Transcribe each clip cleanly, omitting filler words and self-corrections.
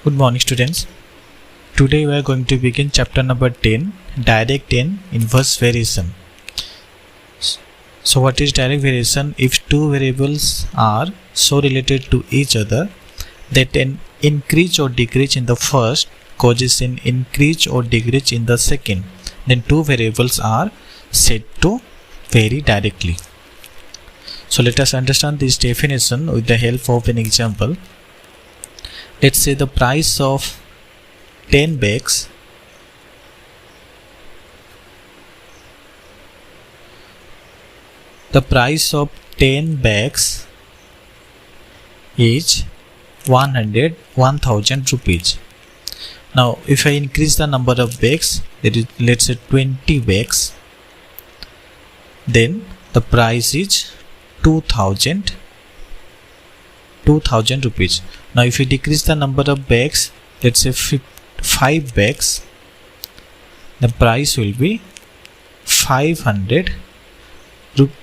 Good morning, students. Today we are going to begin chapter number 10, direct and inverse variation. So what is direct variation? If two variables are so related to each other that an increase or decrease in the first causes an increase or decrease in the second, then two variables are said to vary directly. So let us understand this definition with the help of an example. Let's say the price of 10 bags is 1000 rupees. Now if I increase the number of bags, that is, let's say 20 bags, then the price is 2000 rupees. Now if you decrease the number of bags, let's say 5 bags, the price will be 500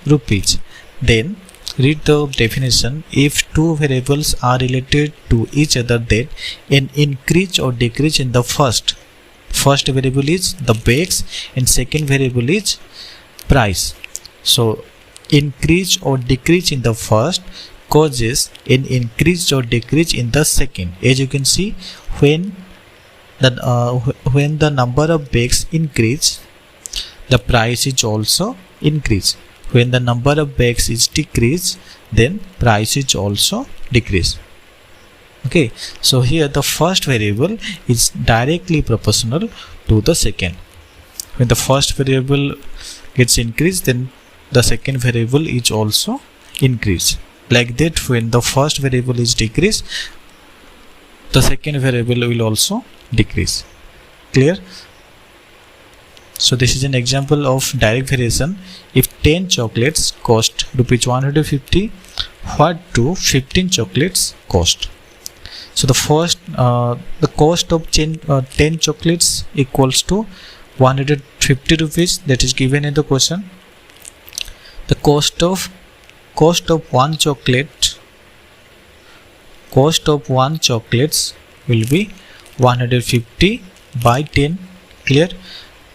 rupees. Then read the definition. If two variables are related to each other, that an increase or decrease in the first variable is the bags and second variable is price. So increase or decrease in the first causes an increase or decrease in the second. As you can see, when the number of bags increase, the price is also increase. When the number of bags is decrease, then price is also decrease. Okay, so here the first variable is directly proportional to the second. When the first variable gets increased, then the second variable is also increased. Like that, when the first variable is decreased, the second variable will also decrease. Clear? So this is an example of direct variation. If 10 chocolates cost rupees 150, what do 15 chocolates cost? So the cost of 10 chocolates equals to 150 rupees. That is given in the question. The cost of one chocolate will be 150 by 10. Clear?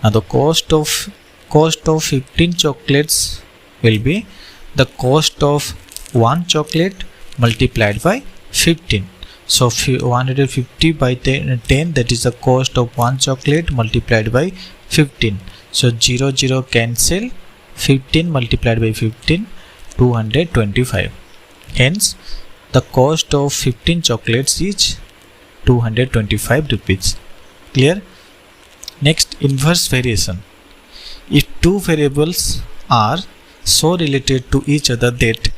Now the cost of 15 chocolates will be the cost of one chocolate multiplied by 15. So 150 by 10, that is the cost of one chocolate multiplied by 15. So 0 cancel, 15 multiplied by 15, 225. Hence the cost of 15 chocolates is 225 rupees. Clear? Next, inverse variation. If two variables are so related to each other that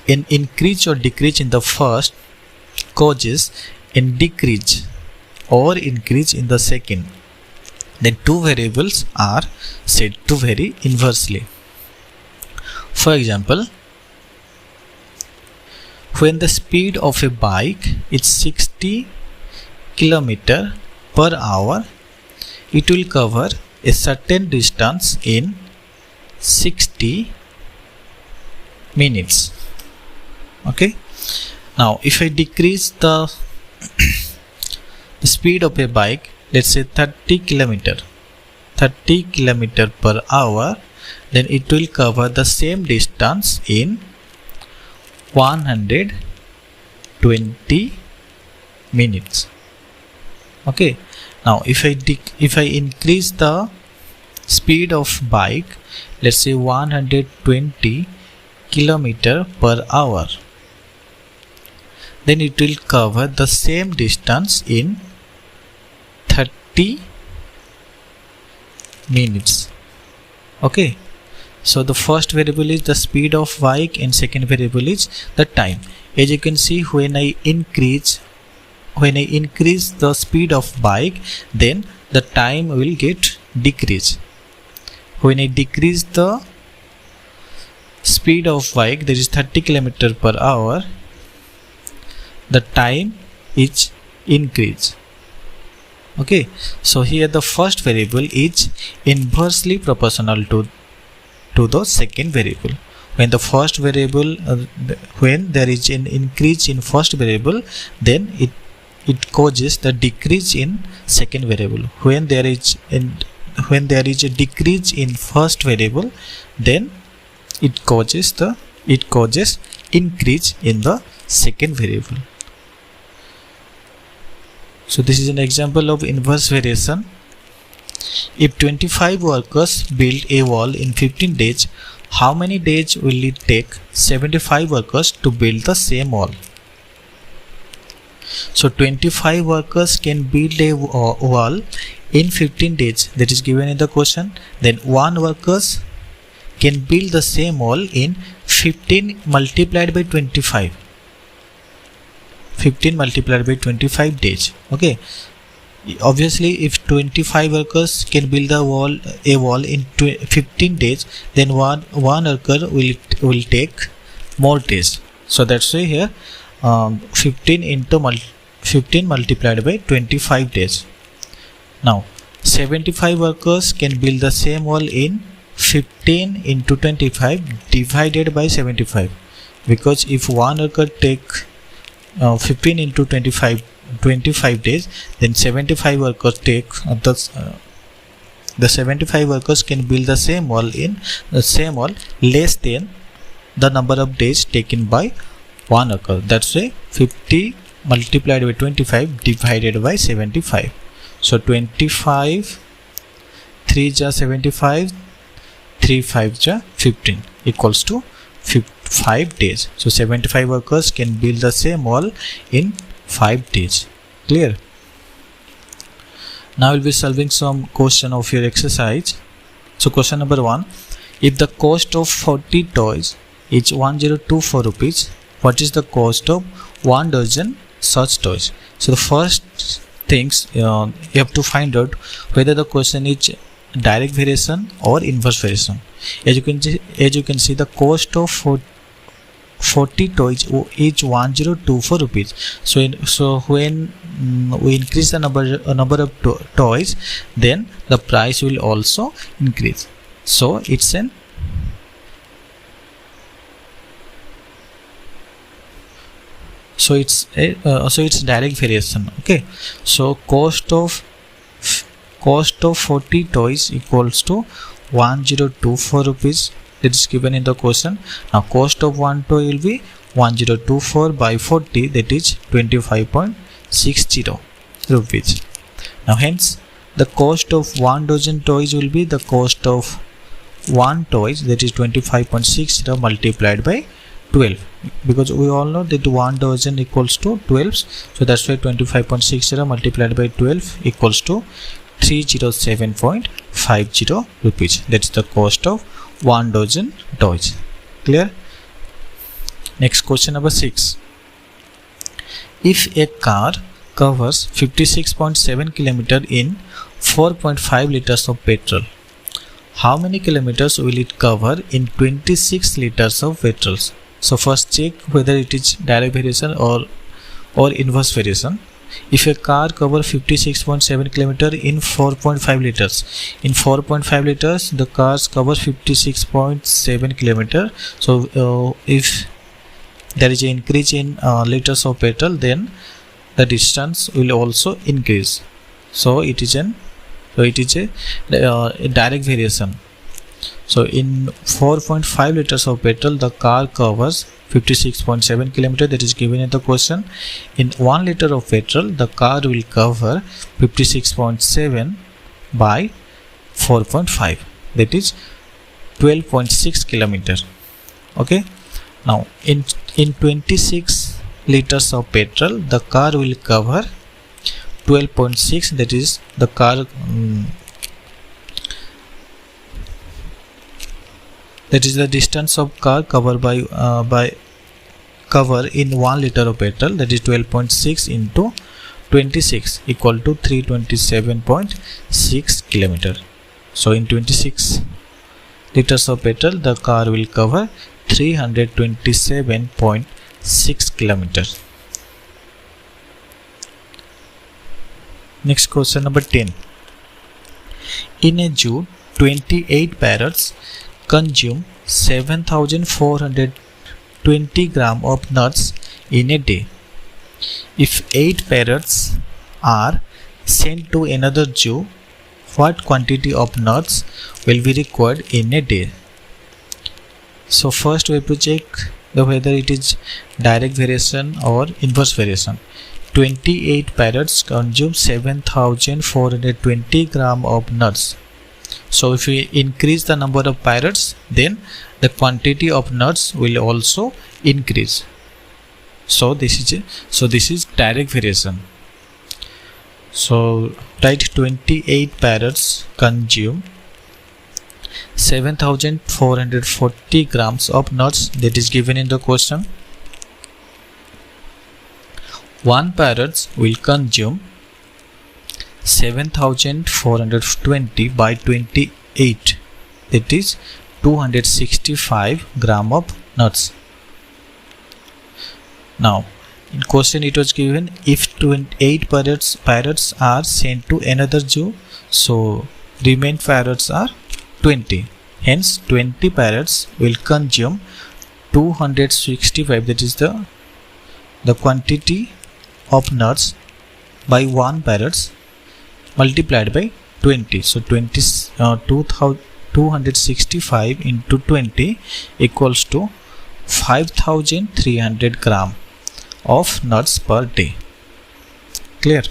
an increase or decrease in the first causes a decrease or increase in the second, then two variables are said to vary inversely. For example, when the speed of a bike is 60 km per hour, it will cover a certain distance in 60 minutes. Okay. Now if I decrease the speed of a bike, let's say 30 km per hour, then it will cover the same distance in 120 minutes. Okay. Now if I increase the speed of bike, let's say 120 km per hour, then it will cover the same distance in 30 minutes. Okay. So the first variable is the speed of bike and second variable is the time. As you can see, when I increase the speed of bike, then the time will get decreased. When I decrease the speed of bike, that is 30 km per hour, the time is increased. Okay, so here the first variable is inversely proportional to the second variable. when the first variable when there is an increase in first variable, then it causes the decrease in second variable. When there is a decrease in first variable, then it causes increase in the second variable. So this is an example of inverse variation. If 25 workers build a wall in 15 days, how many days will it take 75 workers to build the same wall? So 25 workers can build a wall in 15 days, that is given in the question. Then 1 workers can build the same wall in 15 multiplied by 25. 15 multiplied by 25 days. Okay, obviously if 25 workers can build a wall in 15 days, then one worker will take more days. So that's why here 15 multiplied by 25 days. Now 75 workers can build the same wall in 15 into 25 divided by 75, because if one worker take 15 into 25 days, then 75 workers take the 75 workers can build the same wall less than the number of days taken by one worker. That's why 50 multiplied by 25 divided by 75. So 25 3 ja 75, 3 5 ja 15 equals to 5 days. So 75 workers can build the same wall in 5 days. Clear? Now we'll be solving some question of your exercise. So question number 1, if the cost of 40 toys is 1024 rupees, what is the cost of 1 dozen such toys? So the first things you have to find out whether the question is direct variation or inverse variation. As you can see, the cost of 40 toys is 1024 rupees. So when we increase the number of toys, then the price will also increase. So it's direct variation. Okay, so cost of 40 toys equals to 1024 rupees. It is given in the question. Now cost of one toy will be 1024 by 40, that is 25.60 rupees. Now hence the cost of 1 dozen toys will be the cost of 1 toys, that is 25.60 multiplied by 12, because we all know that 1 dozen equals to 12. So that's why 25.60 multiplied by 12 equals to 307.50 rupees. That's the cost of 1 dozen toys. Clear? Next question number 6. If a car covers 56.7 km in 4.5 liters of petrol, how many kilometers will it cover in 26 liters of petrol? So first check whether it is direct variation or inverse variation. If a car covers 56.7 km in 4.5 liters, in 4.5 liters the cars cover 56.7 km. So if there is an increase in liters of petrol, then the distance will also increase. So it is a direct variation. So in 4.5 liters of petrol the car covers 56.7 km, that is given in the question. In 1 liter of petrol the car will cover 56.7 by 4.5, that is 12.6 km. Okay, now in 26 liters of petrol the car will cover 12.6, that is the car that is the distance of car covered by cover in 1 liter of petrol, that is 12.6 into 26 equal to 327.6 km. So in 26 liters of petrol the car will cover 327.6 km. Next question number 10. In a zoo, 28 parrots consume 7,420 gram of nuts in a day. If 8 parrots are sent to another zoo, what quantity of nuts will be required in a day? So first we have to check whether it is direct variation or inverse variation. 28 parrots consume 7,420 gram of nuts. So if we increase the number of parrots, then the quantity of nuts will also increase. So this is direct variation. So write 28 parrots consume 7,440 grams of nuts, that is given in the question. One parrot will consume 7,420 by 28, that is 265 gram of nuts. Now in question it was given if 28 parrots are sent to another zoo, so remaining parrots are 20. Hence 20 parrots will consume 265, that is the quantity of nuts by one parrot multiplied by 20. So 265 into 20 equals to 5,300 gram of nuts per day. Clear?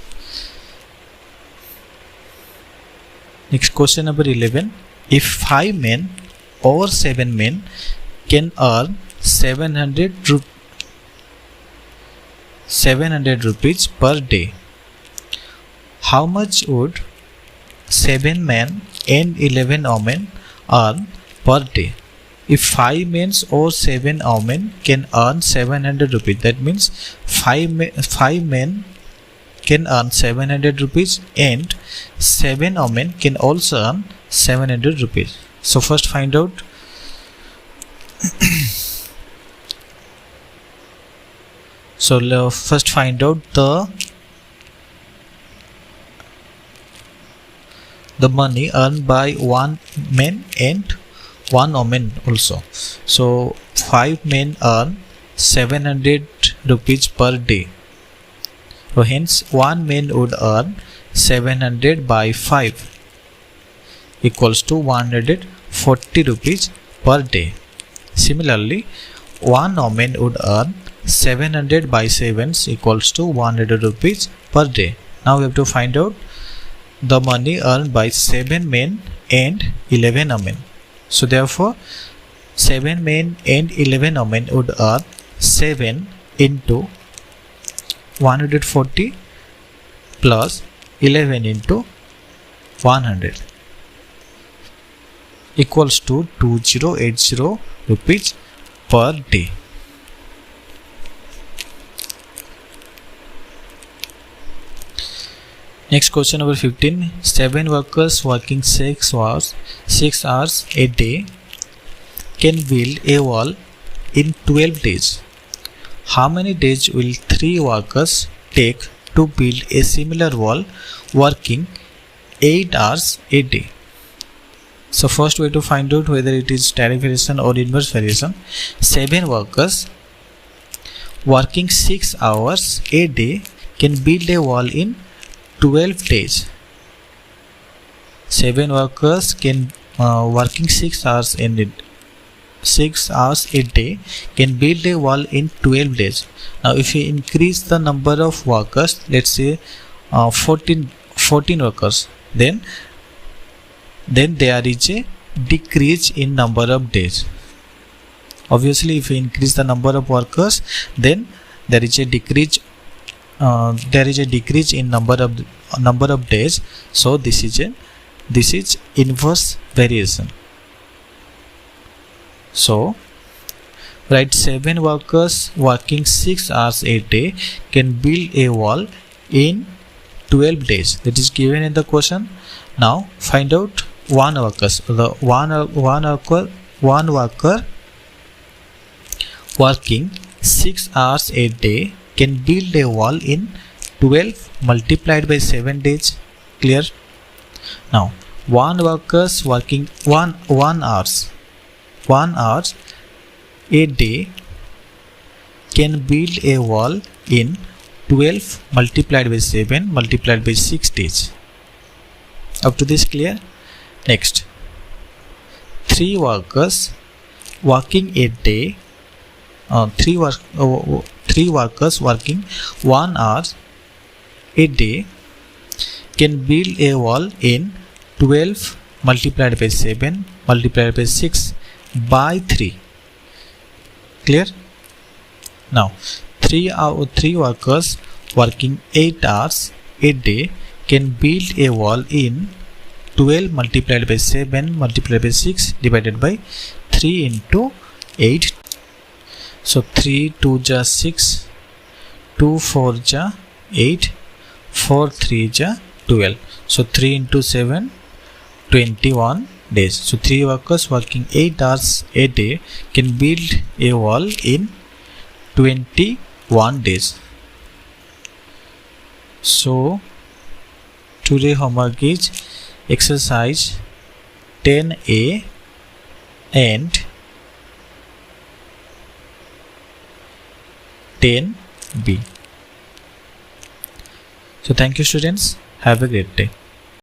Next question number 11. If 5 men or 7 men can earn 700 rupees per day, how much would 7 men and 11 women earn per day? If 5 men or 7 women can earn 700 rupees, that means 5 men can earn 700 rupees and 7 women can also earn 700 rupees. So first find out the money earned by one man and one woman also. So 5 men earn 700 rupees per day. So hence one man would earn 700 by 5 equals to 140 rupees per day. Similarly, one woman would earn 700 by 7 equals to 100 rupees per day. Now we have to find out the money earned by 7 men and 11 women. So therefore 7 men and 11 women would earn 7 into 140 plus 11 into 100 equals to 2080 rupees per day. Next question number 15. 7 workers working 6 hours a day can build a wall in 12 days. How many days will 3 workers take to build a similar wall working 8 hours a day? So first we have to find out whether it is direct variation or inverse variation. 7 workers working 6 hours a day can build a wall in 12 days. 7 workers can working 6 hours a day can build a wall in 12 days. Now if we increase the number of workers, let's say 14 workers, then there is a decrease in number of days. Obviously if we increase the number of workers, then there is a decrease in number of days. So this is inverse variation. So write 7 workers working 6 hours a day can build a wall in 12 days. That is given in the question. Now find out one worker working 6 hours a day can build a wall in 12 multiplied by 7 days. Clear? Now one workers working 1 hours 1 hour a day can build a wall in 12 multiplied by 7 multiplied by 6 days. Up to this clear? Next, 3 workers working a day, 3 workers working 1 hour a day can build a wall in 12 multiplied by 7 multiplied by 6 by 3. Clear? Now 3 workers working 8 hours a day can build a wall in 12 multiplied by 7 multiplied by 6 divided by 3 into 8. So 3 2 ja 6, 2 4 ja 8, 4 3 ja 12. So 3 into 7, 21 days. So 3 workers working 8 hours a day can build a wall in 21 days. So today homework is exercise 10A and 10B. So thank you students. Have a great day.